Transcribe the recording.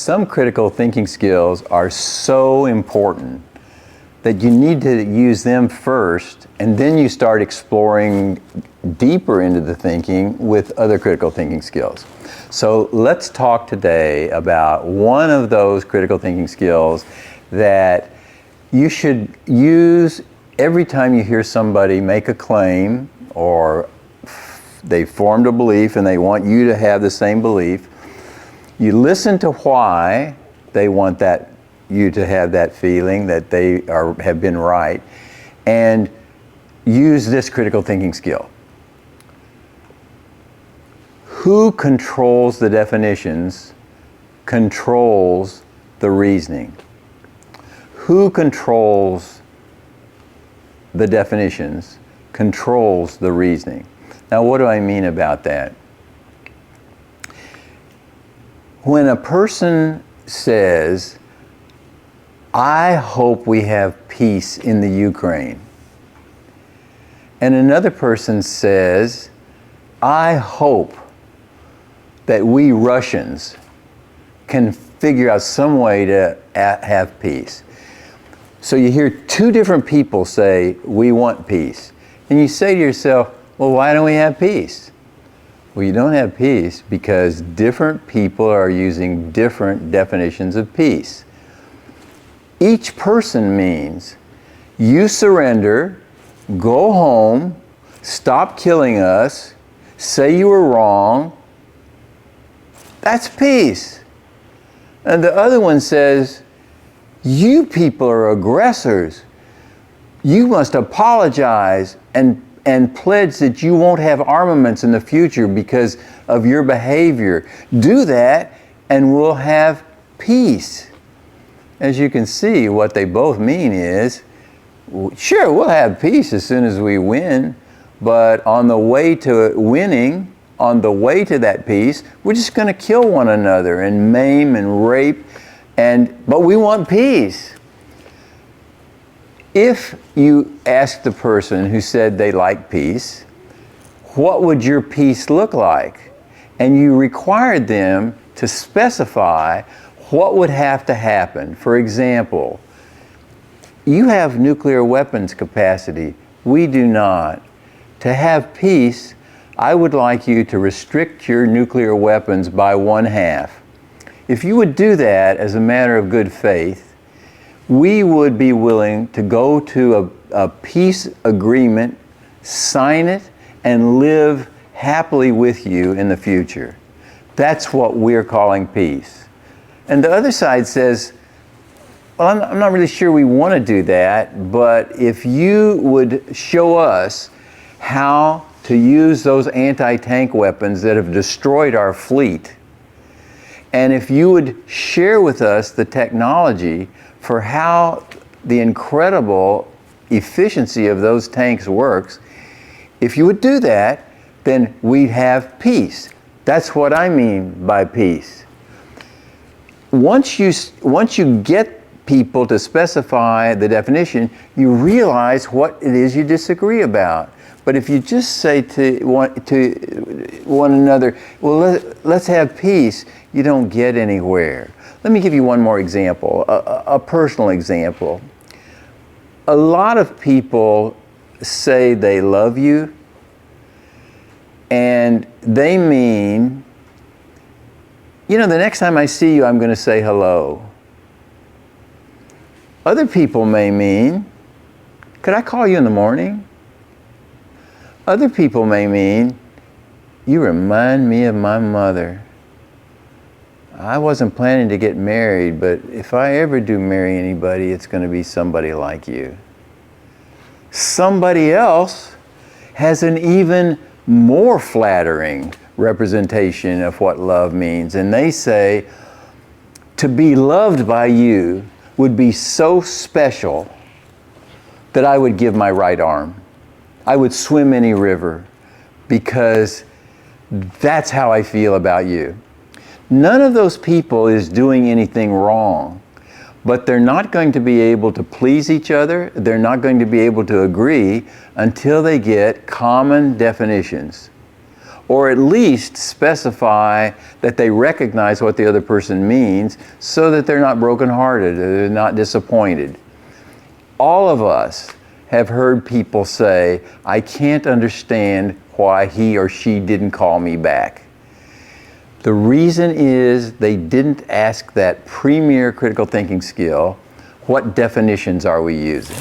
some critical thinking skills are so important that you need to use them first, and then you start exploring deeper into the thinking with other critical thinking skills. So let's talk today about one of those critical thinking skills that you should use every time you hear somebody make a claim, or they formed a belief and they want you to have the same belief. You listen to why they want you to have that feeling that they have been right, and use this critical thinking skill. Who controls the definitions controls the reasoning. Who controls the definitions controls the reasoning. Now, what do I mean about that? When a person says, "I hope we have peace in the Ukraine," and another person says, "I hope that we Russians can figure out some way to have peace." So you hear two different people say, "We want peace." And you say to yourself, well, why don't we have peace? Well, you don't have peace because different people are using different definitions of peace. Each person means you surrender, go home, stop killing us, say you were wrong. That's peace. And the other one says, you people are aggressors. You must apologize and pledge that you won't have armaments in the future because of your behavior. Do that and we'll have peace. As you can see, what they both mean is, sure, we'll have peace as soon as we win, but on the way to winning, on the way to that peace, we're just going to kill one another and maim and rape, but we want peace. If you ask the person who said they like peace, what would your peace look like? And you required them to specify what would have to happen. For example, you have nuclear weapons capacity. We do not. To have peace, I would like you to restrict your nuclear weapons by 1/2. If you would do that as a matter of good faith, we would be willing to go to a peace agreement, sign it, and live happily with you in the future. That's what we're calling peace. And the other side says, well, I'm not really sure we want to do that, but if you would show us how to use those anti-tank weapons that have destroyed our fleet, and if you would share with us the technology for how the incredible efficiency of those tanks works, if you would do that, then we'd have peace. That's what I mean by peace. Once you get people to specify the definition, you realize what it is you disagree about. But if you just say to one another, well, let's have peace, you don't get anywhere. Let me give you one more example, a personal example. A lot of people say they love you, and they mean, you know, the next time I see you, I'm going to say hello. Other people may mean, could I call you in the morning? Other people may mean, you remind me of my mother. I wasn't planning to get married, but if I ever do marry anybody, it's going to be somebody like you. Somebody else has an even more flattering representation of what love means, and they say, to be loved by you would be so special that I would give my right arm. I would swim any river because that's how I feel about you. None of those people is doing anything wrong, but they're not going to be able to please each other. They're not going to be able to agree until they get common definitions. or at least specify that they recognize what the other person means so that they're not brokenhearted or they're not disappointed. All of us have heard people say, I can't understand why he or she didn't call me back. The reason is they didn't ask that premier critical thinking skill, what definitions are we using?